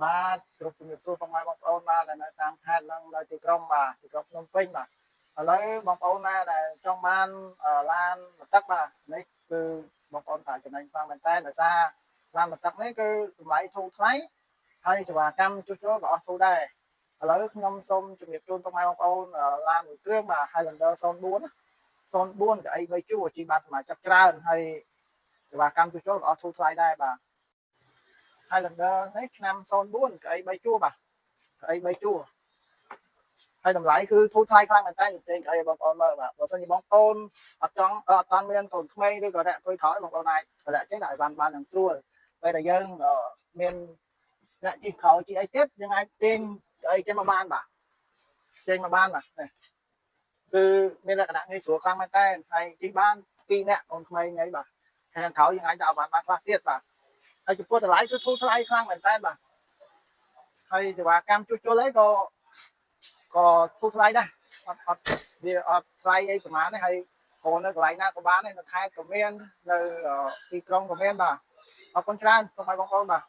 បាទគ្រប់ជំរាបសួរបងប្អូនបាទដែលនៅតាមខេត្តនិងនៅទីក្រុងបាទទីក្រុងភ្នំពេញបាទឥឡូវបងប្អូនណាដែលចង់បានឡានមកទឹកបាទនេះគឺបងប្អូនតែចំណេញខ្លាំងមែនតើដោយសារឡានមកទឹកនេះគឺតម្លៃធូរថ្លៃហើយសេវាកម្មជួសជុលក៏អស់ធូរដែរឥឡូវខ្ញុំសូមជម្រាបជូនបងប្អូនឡានមួយគ្រឿងបាទ Highlander 04កៅអី3ជួរជីបានសមាជិកច្រើនហើយសេវាកម្មជួសជុលក៏អស់ធូរថ្លៃដែរបាទ Highlander នេះឆ្នាំ04កៅអី3ជួរបាទកៅអី3ជួរហើយតម្លៃគឺធូរថ្លៃខ្លាំងមែនតើនិយាយឲ្យបងប្អូនមើលបាទបើសិនជាបងប្អូនអត់តាន់មានកូនក្មេងឬក៏អ្នកធ្វើក្រោយបងប្អូនអាចតម្លាក់ចេញឲ្យបាននឹងស្រួលពេលដែលយើងមានអ្នកជិះក្រោយជិះអីទៀតយើងអាចទាញអីចេញមកបានបាទចេញមកបានបាទគឺមានលក្ខណៈងាយស្រួលខ្លាំងមែនតើហើយជិះបាន2នាក់កូនក្មេងអីបាទខាងក្រោយយើងអាចដាក់បានខ្លះទៀតបាទហើយចំពោះតម្លៃគឺធូរថ្លៃខ្លាំងមែនតើបាទហើយសេវាកម្មជួសជុលអីក៏ធូរថ្លៃដែរអត់វាអត់ថ្លៃអីប្រហែលទេហើយកូននៅកន្លែងណាក៏បានដែរនៅខេត្តក៏មាននៅទីក្រុងក៏មានបាទអរគុណច្រើនសូមឲ្យបងប្អូនបាទ